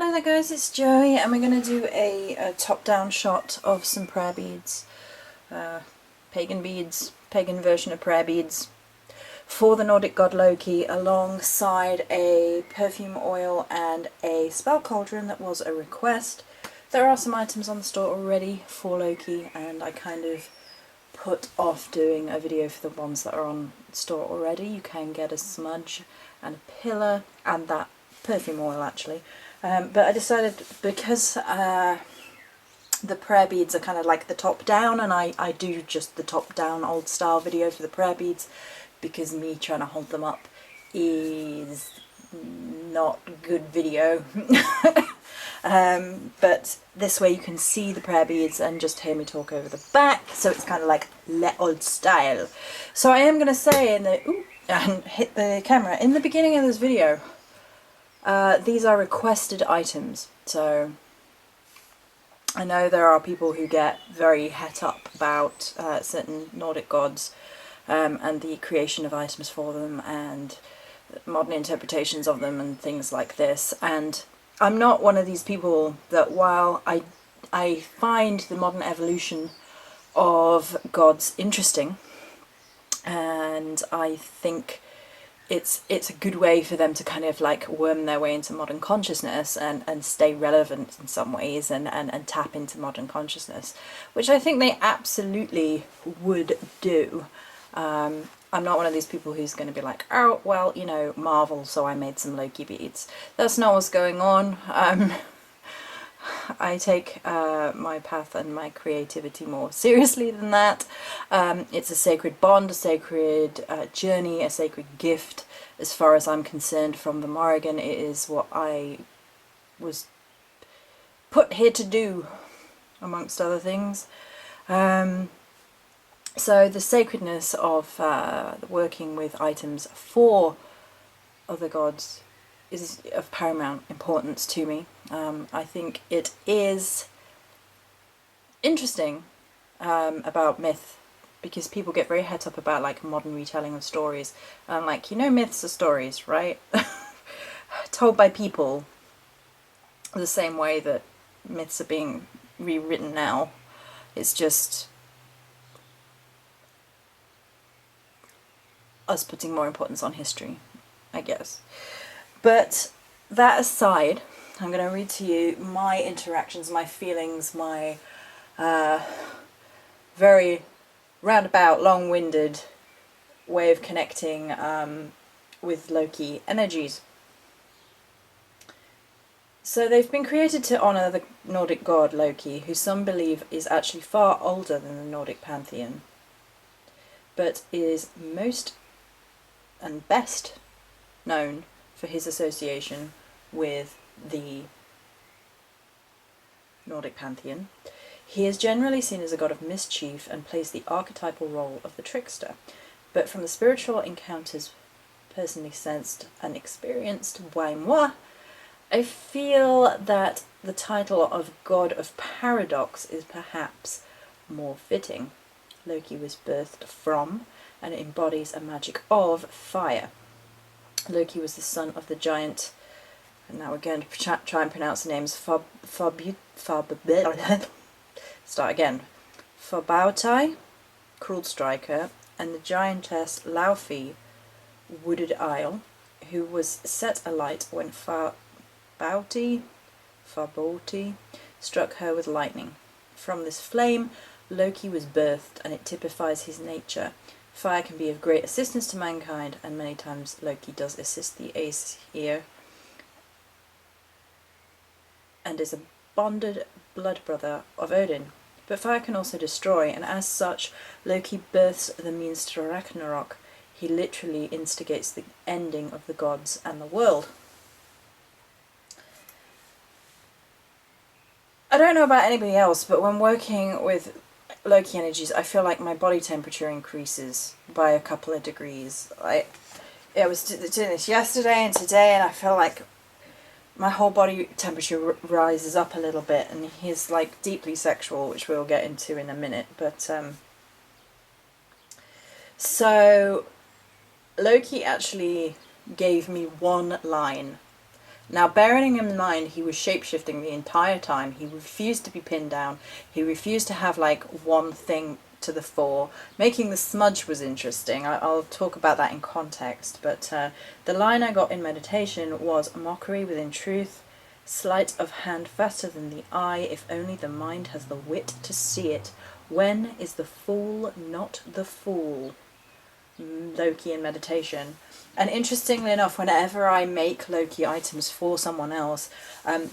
Hello there guys, it's Joey and we're going to do a top-down shot of some prayer beads, pagan version of prayer beads for the Nordic god Loki, alongside a perfume oil and a spell cauldron that was a request. There are some items on the store already for Loki, and I kind of put off doing a video for the ones that are on store already. You can get a smudge and a pillar and that perfume oil actually. But I decided, because the prayer beads are kind of like the top down, and I do just the top down old style video for the prayer beads, because me trying to hold them up is not good video. But this way you can see the prayer beads and just hear me talk over the back, so it's kind of like le old style. So I am going to say in the, ooh, and hit the camera, in the beginning of this video, these are requested items. So I know there are people who get very het up about certain Nordic gods and the creation of items for them and modern interpretations of them and things like this, and I'm not one of these people that, while I find the modern evolution of gods interesting, and I think it's a good way for them to kind of like worm their way into modern consciousness and stay relevant in some ways and tap into modern consciousness, which I think they absolutely would do. I'm not one of these people who's going to be like, oh, well, you know, Marvel, so I made some Loki beads. That's not what's going on. I take my path and my creativity more seriously than that. It's a sacred bond, a sacred journey, a sacred gift. As far as I'm concerned, from the Morrigan, it is what I was put here to do, amongst other things. So the sacredness of working with items for other gods is of paramount importance to me. I think it is interesting about myth, because people get very het up about like modern retelling of stories. Like, you know, myths are stories, right? Told by people the same way that myths are being rewritten now. It's just us putting more importance on history, I guess. But that aside, I'm going to read to you my interactions, my feelings, my very roundabout, long-winded way of connecting with Loki energies. So they've been created to honour the Nordic god Loki, who some believe is actually far older than the Nordic pantheon, but is most and best known for his association with the Nordic pantheon. He is generally seen as a god of mischief and plays the archetypal role of the trickster, but from the spiritual encounters personally sensed and experienced by moi, I feel that the title of God of Paradox is perhaps more fitting. Loki was birthed from and embodies a magic of fire. Loki was the son of the giant, and now we're going to try and pronounce the names, Farbautai, Cruel Striker, and the giantess Laufey, Wooded Isle, who was set alight when Farbauti struck her with lightning. From this flame, Loki was birthed, and it typifies his nature. Fire can be of great assistance to mankind, and many times Loki does assist the Aesir, and is a bonded blood brother of Odin. But fire can also destroy, and as such, Loki births the means to Ragnarok. He literally instigates the ending of the gods and the world. I don't know about anybody else, but when working with Loki energies, I feel like my body temperature increases by a couple of degrees. I was doing this yesterday and today, and I feel like my whole body temperature rises up a little bit, and he's like deeply sexual, which we'll get into in a minute. But so Loki actually gave me one line Now, bearing in mind he was shapeshifting the entire time, he refused to be pinned down, he refused to have like one thing to the fore. Making the smudge was interesting. I'll talk about that in context, but the line I got in meditation was mockery within truth, sleight of hand faster than the eye, if only the mind has the wit to see it. When is the fool not the fool? Loki in meditation. And interestingly enough, whenever I make Loki items for someone else,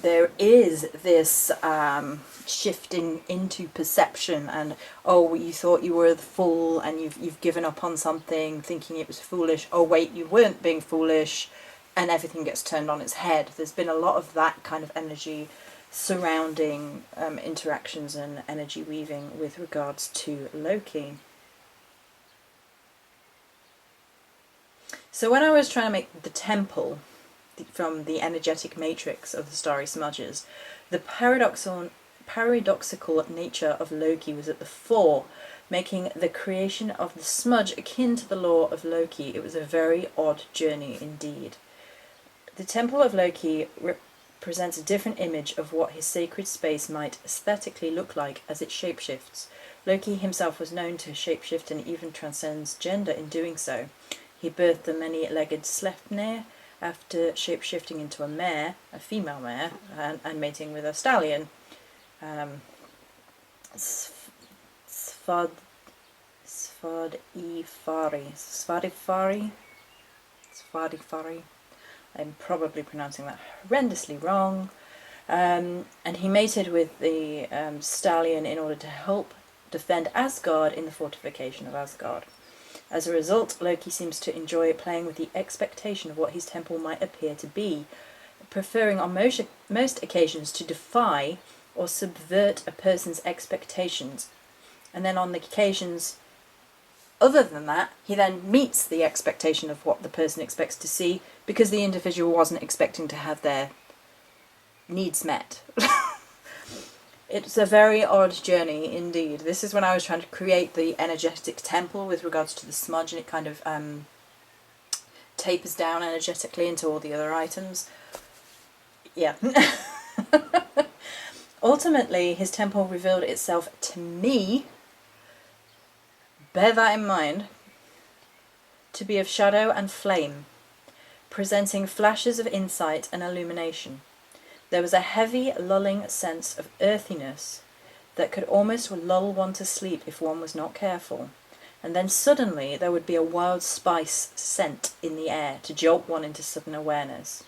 there is this shifting into perception, and oh, you thought you were the fool and you've given up on something thinking it was foolish. Oh wait, you weren't being foolish, and everything gets turned on its head. There's been a lot of that kind of energy surrounding interactions and energy weaving with regards to Loki. So when I was trying to make the temple from the energetic matrix of the starry smudges, the paradoxical nature of Loki was at the fore, making the creation of the smudge akin to the law of Loki. It was a very odd journey indeed. The temple of Loki represents a different image of what his sacred space might aesthetically look like as it shapeshifts. Loki himself was known to shapeshift and even transcends gender in doing so. He birthed the many-legged Sleipnir after shapeshifting into a mare, a female mare, and mating with a stallion. Svadifari. I'm probably pronouncing that horrendously wrong. And he mated with the stallion in order to help defend Asgard in the fortification of Asgard. As a result, Loki seems to enjoy playing with the expectation of what his temple might appear to be, preferring on most occasions to defy or subvert a person's expectations. And then on the occasions other than that, he then meets the expectation of what the person expects to see, because the individual wasn't expecting to have their needs met. It's a very odd journey indeed. This is when I was trying to create the energetic temple with regards to the smudge, and it kind of tapers down energetically into all the other items. Yeah. Ultimately, his temple revealed itself to me, bear that in mind, to be of shadow and flame, presenting flashes of insight and illumination. There was a heavy, lulling sense of earthiness that could almost lull one to sleep if one was not careful. And then suddenly there would be a wild spice scent in the air to jolt one into sudden awareness.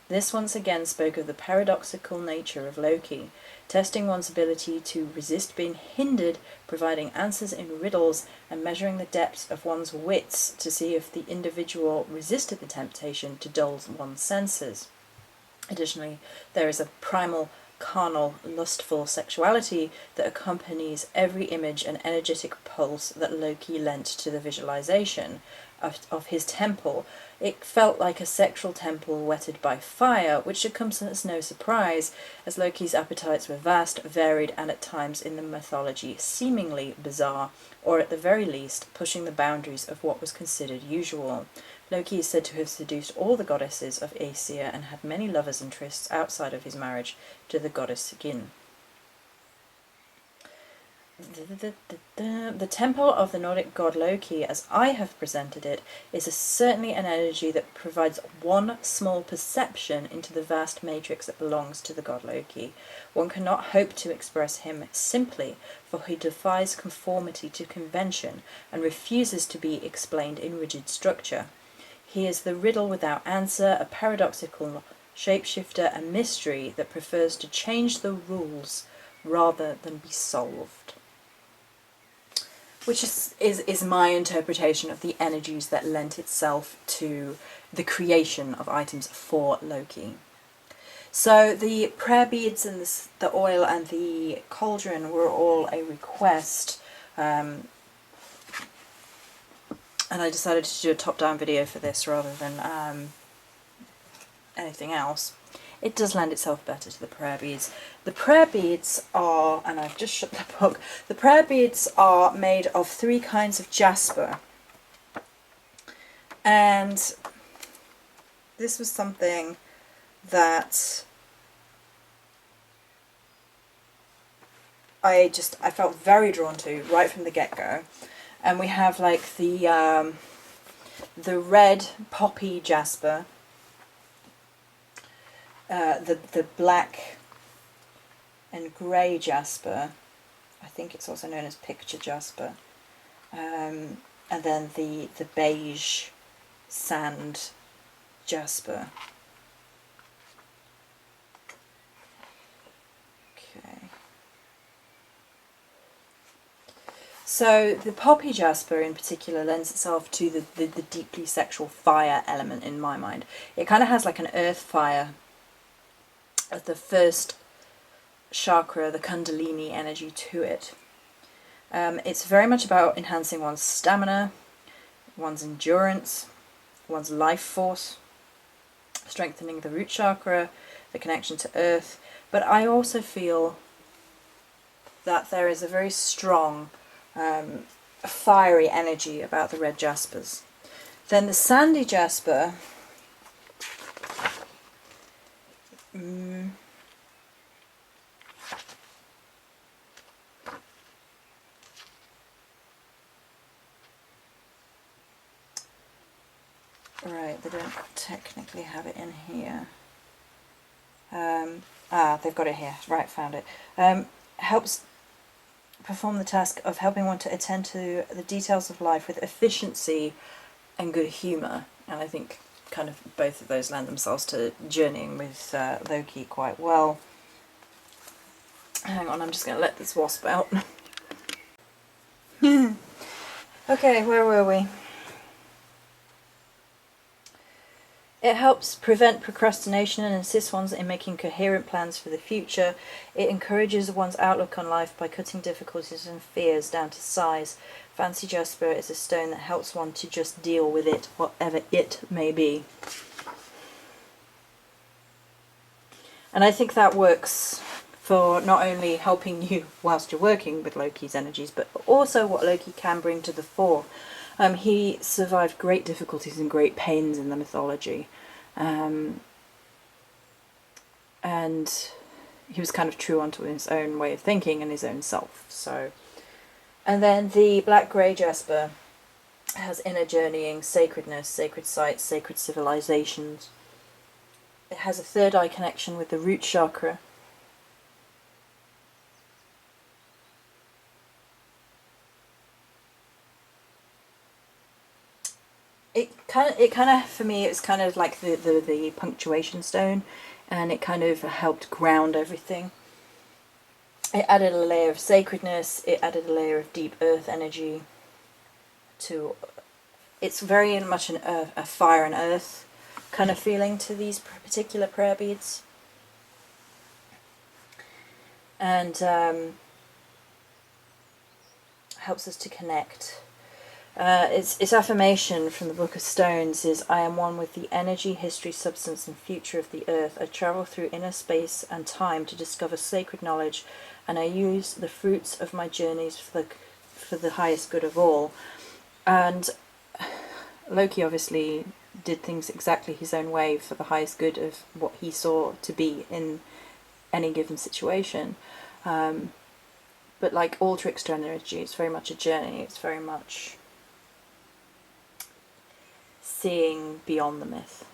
This once again spoke of the paradoxical nature of Loki, testing one's ability to resist being hindered, providing answers in riddles, and measuring the depths of one's wits to see if the individual resisted the temptation to dull one's senses. Additionally, there is a primal, carnal, lustful sexuality that accompanies every image and energetic pulse that Loki lent to the visualization of his temple. It felt like a sexual temple wetted by fire, which should come as no surprise, as Loki's appetites were vast, varied, and at times in the mythology seemingly bizarre, or at the very least pushing the boundaries of what was considered usual. Loki is said to have seduced all the goddesses of Aesir and had many lovers and trysts outside of his marriage to the goddess Sigyn. The temple of the Nordic god Loki, as I have presented it, is certainly an energy that provides one small perception into the vast matrix that belongs to the god Loki. One cannot hope to express him simply, for he defies conformity to convention and refuses to be explained in rigid structure. He is the riddle without answer, a paradoxical shapeshifter, a mystery that prefers to change the rules rather than be solved. Which is my interpretation of the energies that lent itself to the creation of items for Loki. So the prayer beads and the oil and the cauldron were all a request, and I decided to do a top-down video for this rather than anything else. It does lend itself better to the prayer beads. The prayer beads are, and I've just shut the book, the prayer beads are made of 3 kinds of jasper. And this was something that I felt very drawn to right from the get-go. And we have like the red poppy jasper, the black and grey jasper, I think it's also known as picture jasper, and then the beige sand jasper. Okay. So the poppy jasper in particular lends itself to the deeply sexual fire element in my mind. It kind of has like an earth fire at the first chakra, the Kundalini energy to it. It's very much about enhancing one's stamina, one's endurance, one's life force, strengthening the root chakra, the connection to earth. But I also feel that there is a very strong fiery energy about the red jaspers. Then the sandy jasper, right, they don't technically have it in here. They've got it here. Right, found it. Helps perform the task of helping one to attend to the details of life with efficiency and good humour. And I think kind of both of those lend themselves to journeying with Loki quite well. Hang on, I'm just going to let this wasp out. Okay, where were we? It helps prevent procrastination and assists one in making coherent plans for the future. It encourages one's outlook on life by cutting difficulties and fears down to size. Fancy jasper is a stone that helps one to just deal with it, whatever it may be. And I think that works for not only helping you whilst you're working with Loki's energies, but also what Loki can bring to the fore. He survived great difficulties and great pains in the mythology. And he was kind of true onto his own way of thinking and his own self. So, and then the black-grey jasper has inner journeying, sacredness, sacred sites, sacred civilizations. It has a third eye connection with the root chakra. It kind of for me, it's kind of like the punctuation stone, and it kind of helped ground everything. It added a layer of sacredness. It added a layer of deep earth energy to. It's very much a fire and earth kind of feeling to these particular prayer beads, and helps us to connect. Its affirmation from the Book of Stones is, I am one with the energy, history, substance and future of the earth. I travel through inner space and time to discover sacred knowledge, and I use the fruits of my journeys for the highest good of all. And Loki obviously did things exactly his own way for the highest good of what he saw to be in any given situation. But like all trickster energy, it's very much a journey. It's very much seeing beyond the myth.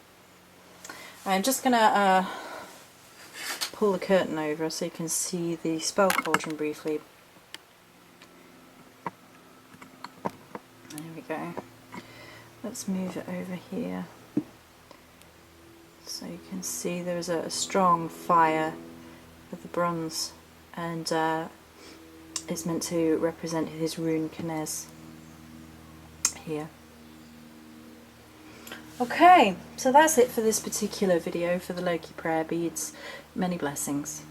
I'm just going to pull the curtain over so you can see the spell cauldron briefly. There we go. Let's move it over here so you can see there's a strong fire of the bronze, and it's meant to represent his rune Knez here. Okay, so that's it for this particular video for the Loki prayer beads. Many blessings.